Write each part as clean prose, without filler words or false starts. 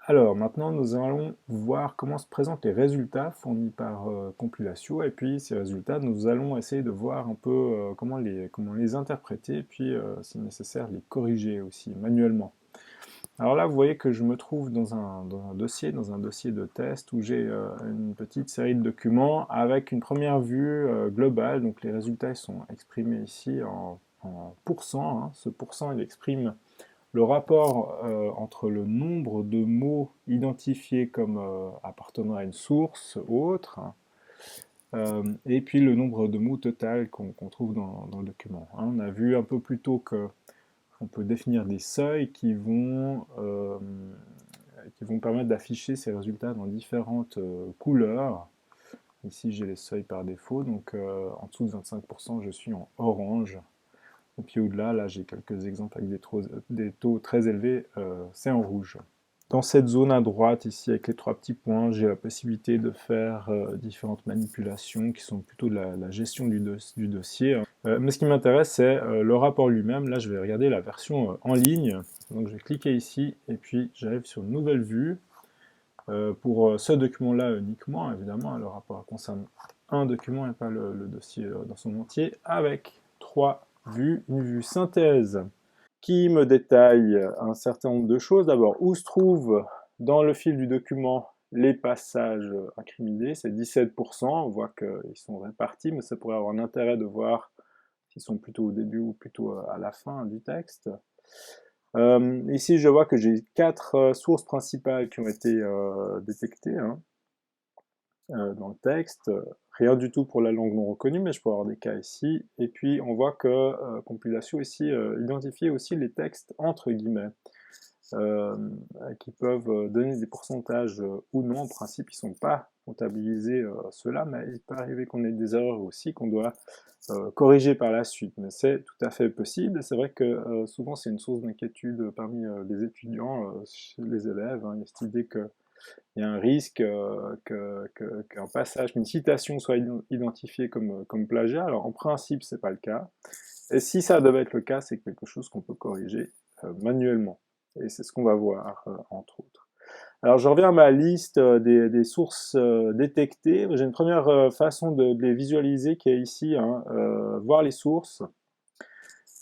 Alors maintenant, nous allons voir comment se présentent les résultats fournis par Compilatio, et puis ces résultats, nous allons essayer de voir un peu comment les interpréter, et puis si nécessaire, les corriger aussi manuellement. Alors là, vous voyez que je me trouve dans un dossier de test où j'ai une petite série de documents avec une première vue globale. Donc les résultats ils sont exprimés ici en pourcents, hein. Ce pourcent, il exprime le rapport entre le nombre de mots identifiés comme appartenant à une source autre, et puis le nombre de mots total qu'on trouve dans le document, hein. On a vu un peu plus tôt que on peut définir des seuils qui vont permettre d'afficher ces résultats dans différentes couleurs. Ici, j'ai les seuils par défaut, donc en dessous de 25%, je suis en orange. Et puis au-delà, là, j'ai quelques exemples avec des taux très élevés, c'est en rouge. Dans cette zone à droite, ici, avec les trois petits points, j'ai la possibilité de faire différentes manipulations qui sont plutôt de la gestion du dossier. Mais ce qui m'intéresse, c'est le rapport lui-même. Là, je vais regarder la version en ligne. Donc, je vais cliquer ici, et puis j'arrive sur une nouvelle vue. Pour ce document-là uniquement, évidemment, le rapport concerne un document et pas le dossier dans son entier, avec trois vues. Une vue synthèse qui me détaille un certain nombre de choses. D'abord, où se trouvent dans le fil du document les passages incriminés, c'est 17%, on voit qu'ils sont répartis, mais ça pourrait avoir un intérêt de voir s'ils sont plutôt au début ou plutôt à la fin du texte. Ici, je vois que j'ai quatre sources principales qui ont été détectées, hein, dans le texte. Rien du tout pour la langue non reconnue, mais je peux avoir des cas ici. Et puis, on voit que Compilation ici identifie aussi les textes entre guillemets, euh, qui peuvent donner des pourcentages ou non. En principe, ils ne sont pas comptabilisés ceux-là, mais il peut arriver qu'on ait des erreurs aussi qu'on doit corriger par la suite. Mais c'est tout à fait possible. C'est vrai que souvent, c'est une source d'inquiétude parmi les étudiants, chez les élèves, hein. Il y a cette idée que il y a un risque qu'un passage, qu'une citation soit identifiée comme plagiat. Alors en principe, c'est pas le cas. Et si ça devait être le cas, c'est quelque chose qu'on peut corriger manuellement. Et c'est ce qu'on va voir, entre autres. Alors je reviens à ma liste des sources détectées. J'ai une première façon de les visualiser qui est ici, hein, voir les sources,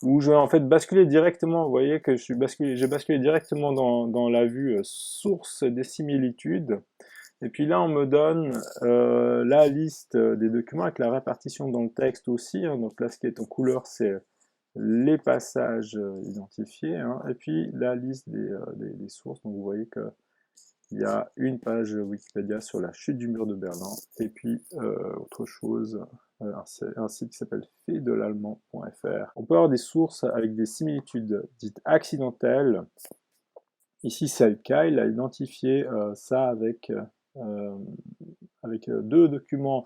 où je vais en fait basculer directement. Vous voyez que j'ai basculé directement dans la vue source des similitudes. Et puis là, on me donne la liste des documents avec la répartition dans le texte aussi, hein. Donc là, ce qui est en couleur, c'est les passages identifiés, hein. Et puis la liste des sources. Donc vous voyez qu'il y a une page Wikipédia sur la chute du mur de Berlin, et puis autre chose, un site qui s'appelle faidelallemand.fr. On peut avoir des sources avec des similitudes dites accidentelles. Ici, c'est le cas, il a identifié ça avec deux documents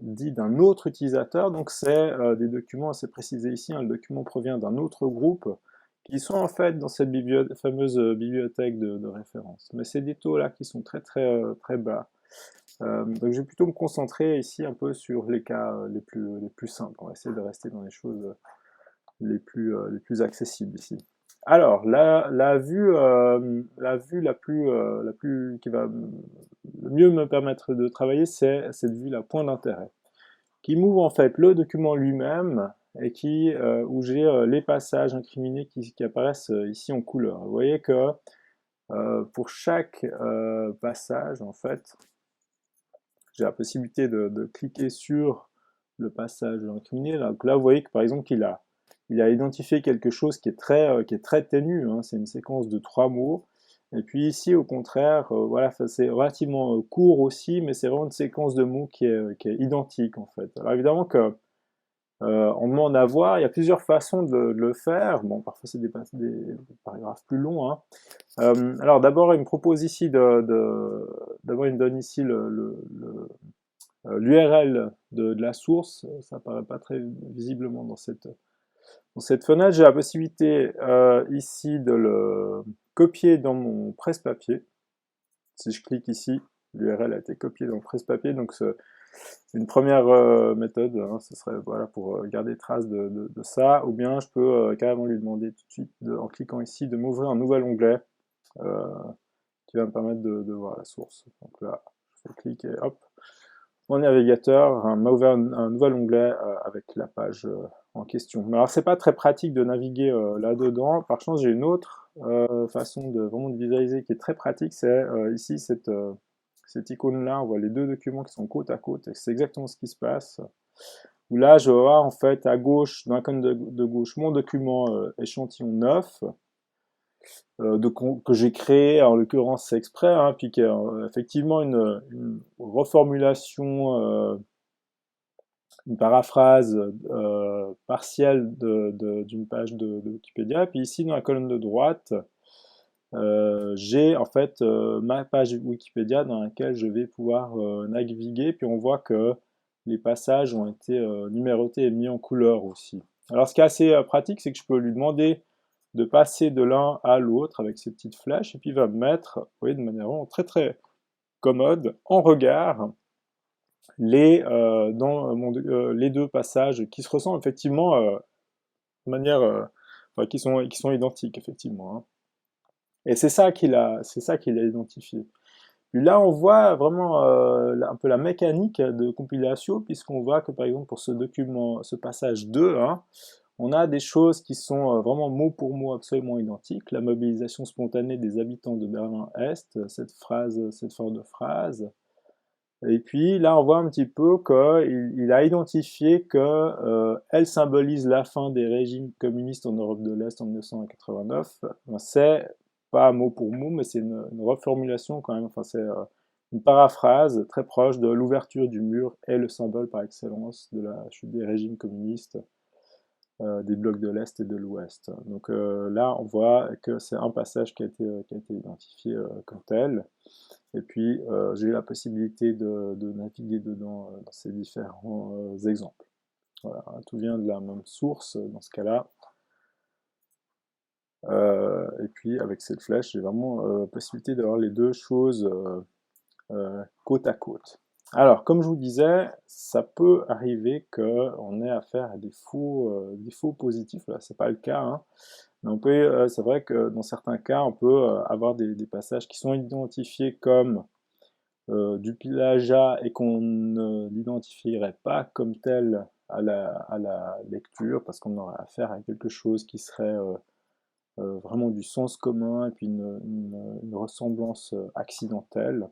dits d'un autre utilisateur. Donc, c'est des documents, c'est précisé ici, hein, le document provient d'un autre groupe qui sont en fait dans cette fameuse bibliothèque de référence. Mais c'est des taux-là qui sont très bas. Donc, je vais plutôt me concentrer ici un peu sur les cas les plus simples. On va essayer de rester dans les choses les plus accessibles ici. Alors, la vue la plus, qui va le mieux me permettre de travailler, c'est cette vue, la point d'intérêt, qui m'ouvre en fait le document lui-même et où j'ai les passages incriminés qui apparaissent ici en couleur. Vous voyez que pour chaque passage, en fait, j'ai la possibilité de cliquer sur le passage incriminé. Donc là, vous voyez que par exemple, il a identifié quelque chose qui est très ténu, hein. C'est une séquence de 3 mots. Et puis ici, au contraire, voilà, c'est relativement court aussi, mais c'est vraiment une séquence de mots qui est identique en fait. Alors évidemment que on demande à voir, il y a plusieurs façons de le faire. Bon, parfois c'est des paragraphes plus longs, hein. Alors d'abord, il me propose ici d'abord il me donne ici l'URL de la source. Ça apparaît pas très visiblement dans cette fenêtre. J'ai la possibilité ici de le copier dans mon presse-papier. Si je clique ici, l'URL a été copiée dans le presse-papier, donc une première méthode, hein, ce serait voilà, pour garder trace de ça, ou bien je peux carrément lui demander tout de suite, en cliquant ici, de m'ouvrir un nouvel onglet qui va me permettre de voir la source. Donc là, je fais clic et hop, mon navigateur m'a ouvert un nouvel onglet avec la page en question. Mais alors c'est pas très pratique de naviguer là-dedans. Par chance, j'ai une autre façon de vraiment de visualiser qui est très pratique. C'est ici cette icône-là. On voit les deux documents qui sont côte à côte. Et c'est exactement ce qui se passe. Où là, je vais voir en fait à gauche, dans l'icône de gauche, mon document échantillon 9 que j'ai créé, en l'occurrence c'est exprès, hein, puis qui est effectivement une reformulation, une paraphrase partielle d'une page de Wikipédia. Puis ici, dans la colonne de droite, j'ai en fait ma page Wikipédia dans laquelle je vais pouvoir naviguer. Puis on voit que les passages ont été numérotés et mis en couleur aussi. Alors ce qui est assez pratique, c'est que je peux lui demander de passer de l'un à l'autre avec ces petites flèches, et puis il va me mettre, vous voyez, de manière vraiment très très commode, en regard, les deux passages qui se ressemblent effectivement de manière, enfin, qui sont identiques effectivement, hein. Et c'est ça qu'il a identifié. Puis là, on voit vraiment un peu la mécanique de compilation, puisqu'on voit que par exemple pour ce document, ce passage 2, hein, on a des choses qui sont vraiment mot pour mot absolument identiques. La mobilisation spontanée des habitants de Berlin-Est, cette fin de phrase. Et puis là, on voit un petit peu qu'il a identifié que elle symbolise la fin des régimes communistes en Europe de l'Est en 1989. C'est pas mot pour mot, mais c'est une reformulation quand même. Enfin, c'est une paraphrase très proche de l'ouverture du mur est le symbole par excellence de la chute des régimes communistes des blocs de l'Est et de l'Ouest. Donc là, on voit que c'est un passage qui a été identifié comme tel. Et puis, j'ai eu la possibilité de naviguer dedans dans ces différents exemples. Voilà, tout vient de la même source dans ce cas-là. Et puis, avec cette flèche, j'ai vraiment la possibilité d'avoir les deux choses côte à côte. Alors, comme je vous disais, ça peut arriver qu'on ait affaire à des faux positifs. Là, c'est pas le cas, hein. Mais c'est vrai que dans certains cas, on peut avoir des passages qui sont identifiés comme du plagiat et qu'on ne l'identifierait pas comme tel à la lecture, parce qu'on aurait affaire à quelque chose qui serait vraiment du sens commun et puis une ressemblance accidentelle.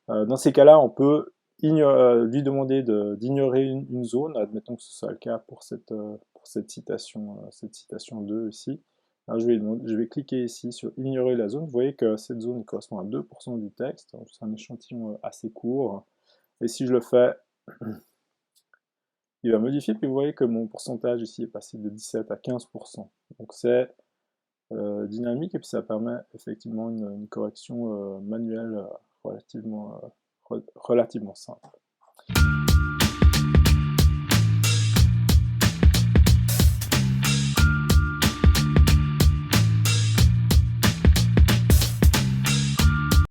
Dans ces cas-là, on peut lui demander d'ignorer une zone, admettons que ce soit le cas pour cette citation 2 ici. Alors je vais cliquer ici sur ignorer la zone. Vous voyez que cette zone correspond à 2% du texte. C'est un échantillon assez court. Et si je le fais, il va modifier. Puis vous voyez que mon pourcentage ici est passé de 17 à 15%. Donc c'est dynamique et puis ça permet effectivement une correction manuelle relativement simple.